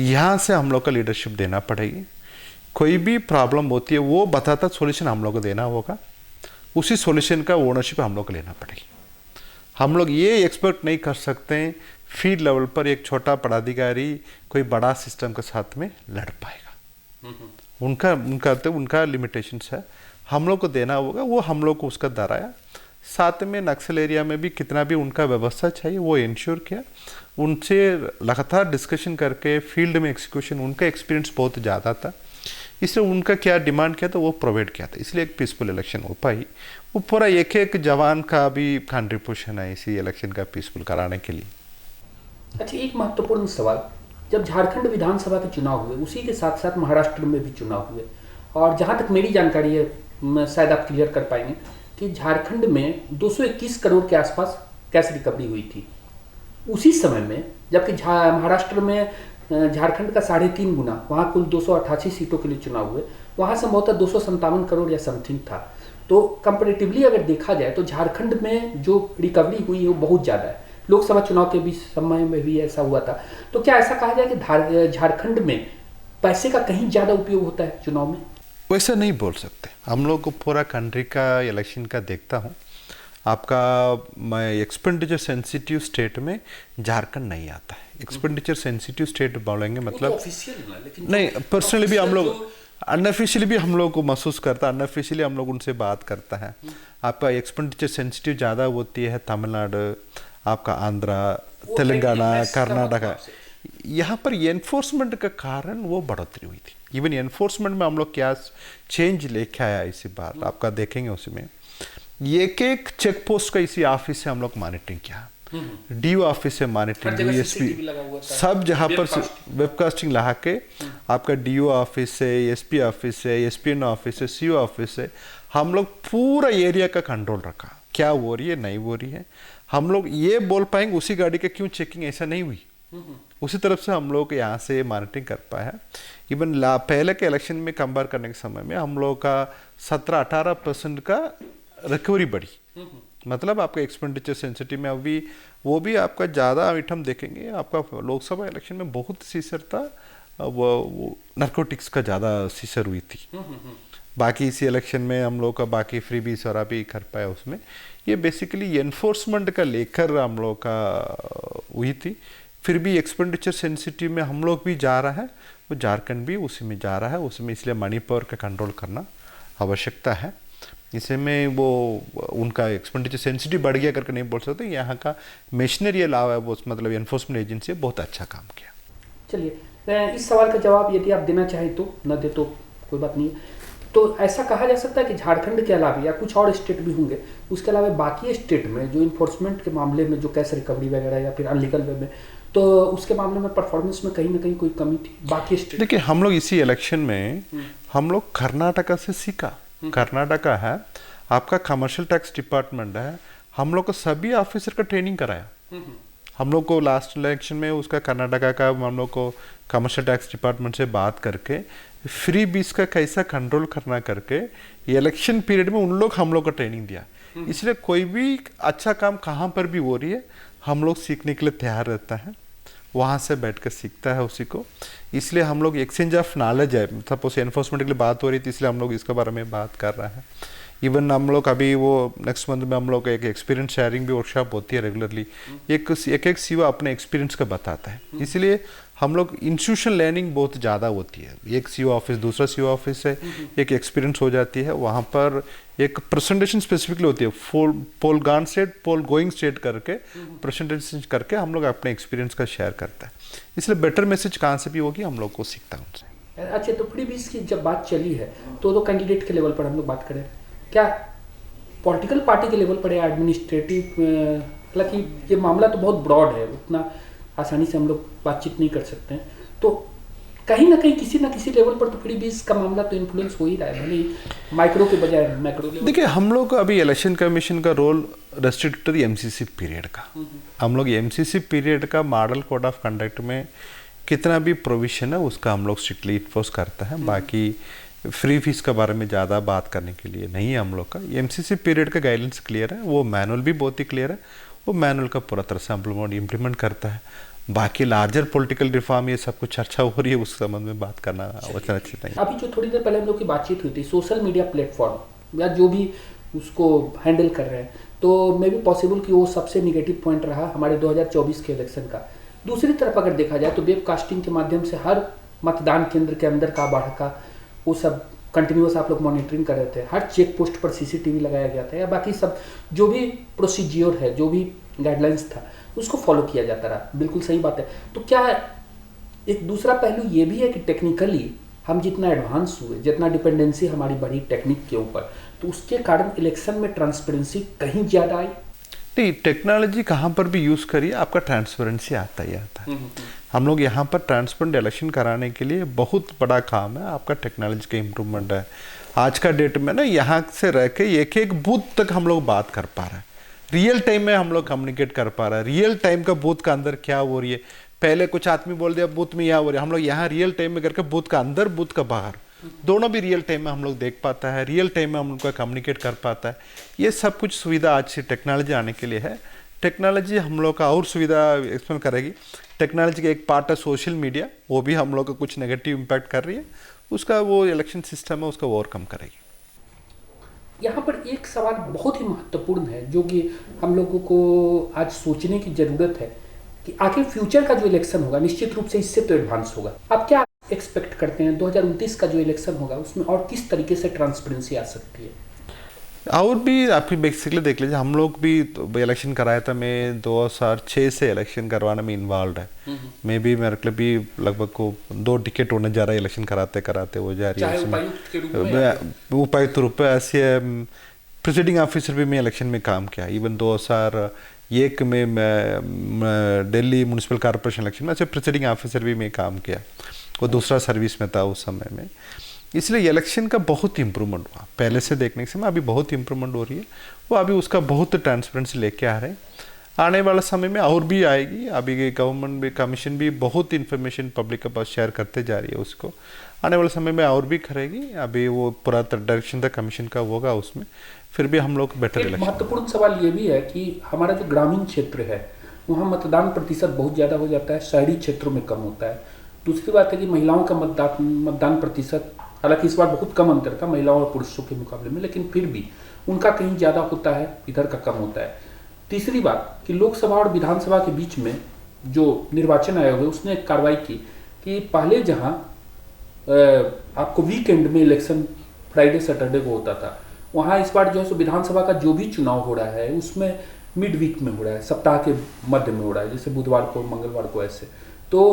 Speaker 1: यहाँ से हम लोग का लीडरशिप देना पड़ेगी, कोई भी प्रॉब्लम होती है वो बताता सॉल्यूशन हम लोग को देना होगा, उसी सॉल्यूशन का ओनरशिप हम लोग को लेना पड़ेगी। हम लोग ये एक्सपेक्ट नहीं कर सकते हैं फील्ड लेवल पर एक छोटा पदाधिकारी कोई बड़ा सिस्टम के साथ में लड़ पाएगा। उनका लिमिटेशंस है, हम लोग को देना होगा, वो हम लोग को उसका दराया। साथ में नक्सल एरिया में भी कितना भी उनका व्यवस्था चाहिए वो इंश्योर किया, उनसे लगातार डिस्कशन करके फील्ड में एग्जीक्यूशन, उनका एक्सपीरियंस बहुत ज़्यादा था, इसलिए उनका क्या डिमांड किया था वो प्रोवाइड किया था, इसलिए एक पीसफुल इलेक्शन हो पाई। वो पूरा एक जवान का भी कंट्रीब्यूशन है इसी इलेक्शन का पीसफुल कराने के लिए।
Speaker 2: अच्छा, एक महत्वपूर्ण सवाल, जब झारखंड विधानसभा के चुनाव हुए उसी के साथ साथ महाराष्ट्र में भी चुनाव हुए, और जहाँ तक मेरी जानकारी है, शायद आप क्लियर कर पाएंगे कि झारखंड में 221 करोड़ के आसपास कैश रिकवरी हुई थी उसी समय में, जबकि महाराष्ट्र में झारखंड का 3.5 गुना, वहाँ कुल 288 सीटों के लिए चुनाव हुए, वहाँ संभवतः 257 करोड़ या समथिंग था। तो कंपेरेटिवली अगर देखा जाए तो झारखंड में जो रिकवरी हुई है वो बहुत ज़्यादा है। लोकसभा चुनाव के भी समय में भी ऐसा हुआ था। तो क्या ऐसा कहा जाए कि झारखंड में पैसे का कहीं ज़्यादा उपयोग होता है चुनाव में?
Speaker 1: वैसा नहीं बोल सकते, हम लोग को पूरा कंट्री का इलेक्शन का देखता हूँ। आपका मैं एक्सपेंडिचर सेंसिटिव स्टेट में झारखंड नहीं आता है। एक्सपेंडिचर सेंसिटिव स्टेट बोलेंगे मतलब नहीं, पर्सनली भी हम लोग अनऑफिशियली भी हम लोग को महसूस करता है, अनऑफिशियली हम लोग उनसे बात करता है। आपका एक्सपेंडिचर सेंसिटिव ज़्यादा होती है तमिलनाडु, आपका आंध्रा, तेलंगाना, कर्नाटका। यहाँ पर एनफोर्समेंट का कारण वो बढ़ोतरी हुई थी। इवन एनफोर्समेंट में हम लोग क्या चेंज लेके आया इसी बार आपका देखेंगे, उसमें एक चेक पोस्ट का इसी ऑफिस से हम लोग मॉनिटरिंग किया, डीओ ऑफिस से मॉनिटरिंग, एसपी सब जहाँ पर वेबकास्टिंग लगा के आपका डीओ ऑफिस से, एसपी ऑफिस से, एसपीएन ऑफिस से, सीओ ऑफिस से हम लोग पूरा एरिया का कंट्रोल रखा, क्या हो रही है नहीं हो रही है। हम लोग ये बोल पाएंगे उसी गाड़ी का क्यों चेकिंग ऐसा नहीं हुई, उसी तरफ से हम लोग यहाँ से मॉनिटरिंग कर पाए हैं। इवन पहले के इलेक्शन में कंपेयर करने के समय में हम लोग का 17-18% का रिकवरी बढ़ी। मतलब आपका एक्सपेंडिचर सेंसिटिव में अभी वो भी आपका ज़्यादा आइटम देखेंगे। आपका लोकसभा इलेक्शन में बहुत सीसर था, वो नारकोटिक्स का ज़्यादा सीसर हुई थी। बाकी इसी इलेक्शन में हम लोग का बाकी फ्री बीस और अभी कर पाया उसमें, ये बेसिकली एनफोर्समेंट का लेकर हम लोग का हुई थी। फिर भी एक्सपेंडिचर सेंसिटिव में हम लोग भी जा रहा है, वो झारखंड भी उसी में जा रहा है, उसमें इसलिए मनी पावर का कंट्रोल करना आवश्यकता है। इसमें वो उनका एक्सपेंडिचर सेंसिटिव बढ़ गया करके नहीं बोल सकते, यहाँ का मशीनरी अलावा है वो, मतलब एनफोर्समेंट एजेंसी बहुत अच्छा काम किया।
Speaker 2: चलिए, इस सवाल का जवाब यदि आप देना चाहें तो, न दे तो कोई बात नहीं है। तो ऐसा कहा जा सकता है कि झारखंड के अलावा या कुछ और स्टेट भी होंगे, उसके अलावा बाकी स्टेट में जो इन्फोर्समेंट के मामले में जो कैश रिकवरी वगैरह या फिर अनलीगल वे में, तो उसके मामले में परफॉर्मेंस में कहीं ना कहीं कोई कमी थी बाकी स्टेट?
Speaker 1: देखिए, हम लोग इसी इलेक्शन में हम लोग कर्नाटका से सीखा। कर्नाटका है आपका कमर्शियल टैक्स डिपार्टमेंट है, हम लोग को सभी ऑफिसर का ट्रेनिंग कराया। हम लोग को लास्ट इलेक्शन में उसका कर्नाटका का हम लोग को कमर्शियल टैक्स डिपार्टमेंट से बात करके फ्री बीस का कैसा कंट्रोल करना करके इलेक्शन पीरियड में उन लोग हम लोग को ट्रेनिंग दिया। इसलिए कोई भी अच्छा काम कहाँ पर भी हो रही है हम लोग सीखने के लिए तैयार रहता है, वहाँ से बैठ कर सीखता है उसी को। इसलिए हम लोग एक्सचेंज ऑफ नॉलेज है, सपोज एनफोर्समेंट के लिए बात हो रही थी इसलिए हम लोग इसके बारे में बात कर रहे हैं। इवन हम लोग अभी वो नेक्स्ट मंथ में हम लोग एक एक्सपीरियंस शेयरिंग भी वर्कशॉप होती है रेगुलरली। एक सीओ अपने एक्सपीरियंस का बताता है, इसलिए हम लोग इंस्टीट्यूशन लर्निंग बहुत ज़्यादा होती है। एक सीओ ऑफिस दूसरा सीओ ऑफिस से एक एक्सपीरियंस हो जाती है, वहाँ पर एक प्रेजेंटेशन स्पेसिफिकली होती है, पोल गॉन स्टेट पोल गोइंग स्टेट करके प्रेजेंटेशन करके हम लोग अपने एक्सपीरियंस का शेयर करता है। इसलिए बेटर मैसेज कहाँ से भी होगी हम लोग को सीखता है उनसे।
Speaker 2: अच्छा, तो फ्री बीज की जब बात चली है तो कैंडिडेट के लेवल पर हम लोग बात करें, क्या पॉलिटिकल पार्टी के लेवल पर या एडमिनिस्ट्रेटिव, हालांकि ये मामला तो बहुत ब्रॉड है, उतना आसानी से हम लोग बातचीत नहीं कर सकते हैं, तो कहीं ना कहीं किसी ना किसी लेवल पर तो फ्री बीज का मामला तो इन्फ्लुएंस हो ही रहा है, भले माइक्रो के बजाय मैक्रो लेवल।
Speaker 1: देखिए, हम लोग अभी इलेक्शन कमीशन का role restricted to the MCC period का। हम लोग एमसीसी पीरियड का मॉडल कोड ऑफ कंडक्ट में कितना भी प्रोविजन है उसका हम लोग स्ट्रिक्टली इन्फोर्स करता है। बाकी फ्री फीस के बारे में ज़्यादा बात करने के लिए नहीं है हम लोग का। एमसीसी पीरियड का गाइडेंस क्लियर है, वो मैनुअल भी बहुत ही क्लियर है, वो मैनुअल का पूरा तरह से इम्प्लीमेंट करता है। बाकी लार्जर पॉलिटिकल रिफॉर्म ये सब कुछ चर्चा हो रही है, उस संबंध में बात करना उतना अच्छा नहीं।
Speaker 2: अभी जो थोड़ी देर पहले हम लोग की बातचीत हुई थी सोशल मीडिया प्लेटफॉर्म या जो भी उसको हैंडल कर रहे हैं, तो मे भी पॉसिबल कि वो सबसे निगेटिव पॉइंट रहा हमारे 2024 के इलेक्शन का। दूसरी तरफ अगर देखा जाए तो वेब कास्टिंग के माध्यम से हर मतदान केंद्र के अंदर का बाहर का वो सब कंटिन्यूस आप लोग मॉनिटरिंग कर रहे थे, हर चेक पोस्ट पर सीसीटीवी लगाया गया था, या बाकी सब जो भी प्रोसीजियर है, जो भी गाइडलाइंस था उसको फॉलो किया जाता रहा। बिल्कुल सही बात है। तो क्या एक दूसरा पहलू ये भी है कि टेक्निकली हम जितना एडवांस हुए, जितना डिपेंडेंसी हमारी बढ़ी टेक्निक के ऊपर, तो उसके कारण इलेक्शन में ट्रांसपेरेंसी कहीं ज़्यादा आई।
Speaker 1: नहीं, टेक्नोलॉजी कहाँ पर भी यूज़ करिए आपका ट्रांसपेरेंसी आता ही आता है। हम लोग यहाँ पर ट्रांसपेरेंट इलेक्शन कराने के लिए बहुत बड़ा काम है आपका टेक्नोलॉजी का इम्प्रूवमेंट है। आज का डेट में ना यहाँ से रह के एक एक बूथ तक हम लोग बात कर पा रहे हैं, रियल टाइम में हम लोग कम्युनिकेट कर पा रहे हैं, रियल टाइम का बूथ का अंदर क्या हो रही है। पहले कुछ आदमी बोल दिया बूथ में यहाँ हो रही है, हम लोग यहाँ रियल टाइम में करके बूथ का अंदर बूथ का बाहर दोनों भी रियल टाइम में हम लोग देख पाता है, रियल टाइम में हम लोग का कम्युनिकेट कर पाता है। ये सब कुछ सुविधा आज से टेक्नोलॉजी आने के लिए है। टेक्नोलॉजी हम लोग का और सुविधा एक्सप्लेन करेगी। टेक्नोलॉजी का एक पार्ट है सोशल मीडिया, वो भी हम लोग का कुछ नेगेटिव इम्पैक्ट कर रही है, उसका वो इलेक्शन सिस्टम है उसका ओवरकम करेगी।
Speaker 2: यहाँ पर एक सवाल बहुत ही महत्वपूर्ण है जो कि हम लोगों को आज सोचने की ज़रूरत है कि आखिर फ्यूचर का जो इलेक्शन होगा निश्चित रूप से इससे तो एडवांस होगा। आप क्या एक्सपेक्ट करते हैं 2029 का जो इलेक्शन होगा उसमें और किस तरीके से ट्रांसपेरेंसी आ सकती है?
Speaker 1: और भी आप बेसिकली देख लीजिए, हम लोग भी तो इलेक्शन कराया था, मैं 2006 से इलेक्शन करवाने में इन्वॉल्व है। मैं भी मेरे को भी लगभग को 2 टिकट होने जा रहा है इलेक्शन कराते कराते वो जा रही है। उपायुक्त रूप में ऐसे प्रिसाइडिंग ऑफिसर भी मैं इलेक्शन में काम किया। इवन 2001 में मैं दिल्ली म्यूनसिपल कॉर्पोरेशन इलेक्शन में ऐसे प्रिसाइडिंग ऑफिसर भी मैं काम किया, वो दूसरा सर्विस में था उस समय में। इसलिए इलेक्शन का बहुत इम्प्रूवमेंट हुआ पहले से देखने के समय, अभी बहुत इम्प्रूवमेंट हो रही है। वो अभी उसका बहुत ट्रांसपेरेंसी लेके आ रहे हैं, आने वाला समय में और भी आएगी। अभी गवर्नमेंट भी कमीशन भी बहुत इन्फॉर्मेशन पब्लिक के पास शेयर करते जा रही है, उसको आने वाले समय में और भी करेगी। अभी वो पूरा डायरेक्शन द कमीशन का होगा, उसमें फिर भी हम लोग बेटर इलेक्शन।
Speaker 2: महत्वपूर्ण सवाल ये भी है कि हमारा जो ग्रामीण क्षेत्र है वहाँ मतदान प्रतिशत बहुत ज़्यादा हो जाता है, शहरी क्षेत्रों में कम होता है। दूसरी बात है कि महिलाओं का मतदान प्रतिशत, हालांकि इस बार बहुत कम अंतर था महिलाओं और पुरुषों के मुकाबले में, लेकिन फिर भी उनका कहीं ज़्यादा होता है, इधर का कम होता है। तीसरी बात कि लोकसभा और विधानसभा के बीच में जो निर्वाचन आयोग है उसने एक कार्रवाई की कि पहले जहां आपको वीकेंड में इलेक्शन फ्राइडे सैटरडे को होता था, वहां इस बार जो है विधानसभा का जो भी चुनाव हो रहा है उसमें मिड वीक में हो रहा है, सप्ताह के मध्य में हो रहा है, जैसे बुधवार को मंगलवार को ऐसे। तो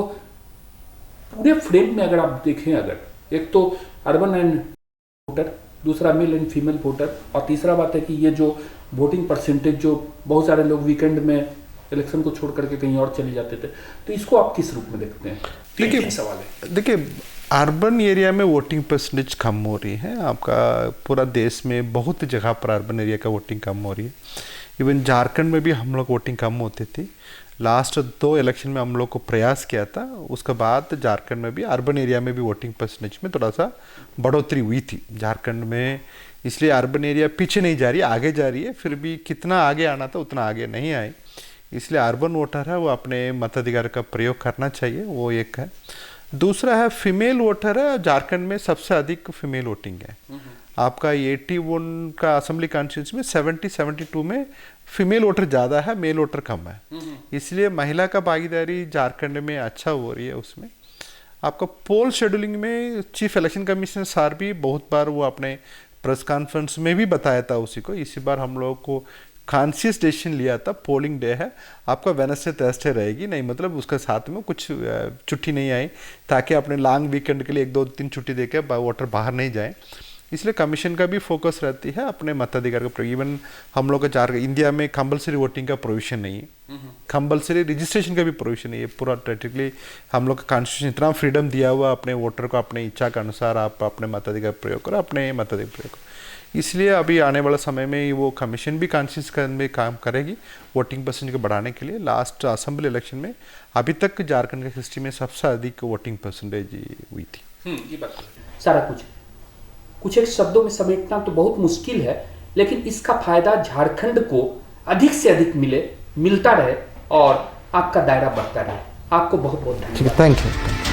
Speaker 2: पूरे फ्रेम में अगर आप देखें, अगर एक तो अर्बन एंड वोटर, दूसरा मेल एंड फीमेल वोटर, और तीसरा बात है कि ये जो वोटिंग परसेंटेज जो बहुत सारे लोग वीकेंड में इलेक्शन को छोड़ करके कहीं और चले जाते थे, तो इसको आप किस रूप में देखते हैं?
Speaker 1: देखिए
Speaker 2: सवाल है।
Speaker 1: देखिए, अर्बन एरिया में वोटिंग परसेंटेज कम हो रही है। आपका पूरा देश में बहुत जगह पर अर्बन एरिया का वोटिंग कम हो रही है। इवन झारखंड में भी हम लोग वोटिंग कम होती थी। लास्ट 2 इलेक्शन में हम लोग को प्रयास किया था, उसके बाद झारखंड में भी अर्बन एरिया में भी वोटिंग परसेंटेज में थोड़ा सा बढ़ोतरी हुई थी झारखंड में। इसलिए अर्बन एरिया पीछे नहीं जा रही, आगे जा रही है। फिर भी कितना आगे आना था उतना आगे नहीं आए। इसलिए अर्बन वोटर है वो अपने मताधिकार का प्रयोग करना चाहिए, वो एक है। दूसरा है फीमेल वोटर है, झारखंड में सबसे अधिक फीमेल वोटिंग है। आपका 81 का असेंबली कॉन्स्टिट्यूंसी में 72 में फीमेल वोटर ज़्यादा है, मेल वोटर कम है। इसलिए महिला का भागीदारी झारखंड में अच्छा हो रही है। उसमें आपका पोल शेड्यूलिंग में चीफ इलेक्शन कमिश्नर सर भी बहुत बार वो अपने प्रेस कॉन्फ्रेंस में भी बताया था उसी को। इसी बार हम लोगों को कॉन्शियस डिसीजन लिया था, पोलिंग डे है आपका वेडनेसडे थर्सडे रहेगी, नहीं मतलब उसके साथ में कुछ छुट्टी नहीं आई, ताकि अपने लॉन्ग वीकेंड के लिए 1-2-3 छुट्टी देकर वोटर बाहर नहीं जाए। इसलिए कमीशन का भी फोकस रहती है अपने मताधिकार का प्रयोग। इवन हम लोग का इंडिया में कंपलसरी वोटिंग का प्रोविजन नहीं है, कंपलसरी रजिस्ट्रेशन का भी प्रोविजन नहीं है। पूरा टेक्निकली हम लोग का कॉन्स्टिट्यूशन इतना फ्रीडम दिया हुआ अपने वोटर को अपने इच्छा के अनुसार आप अपने मताधिकार प्रयोग करो, अपने मताधिकार प्रयोग करो। इसलिए अभी आने वाला समय में वो कमीशन भी कॉन्शियस में काम करेगी वोटिंग परसेंटेज को बढ़ाने के लिए। लास्ट असेंबली इलेक्शन में अभी तक झारखंड के हिस्ट्री में सबसे अधिक वोटिंग परसेंटेज हुई थी।
Speaker 2: ये बात सारा कुछ एक शब्दों में समेटना तो बहुत मुश्किल है, लेकिन इसका फायदा झारखंड को अधिक से अधिक मिलता रहे और आपका दायरा बढ़ता रहे। आपको बहुत बहुत धन्यवाद।
Speaker 1: Thank you.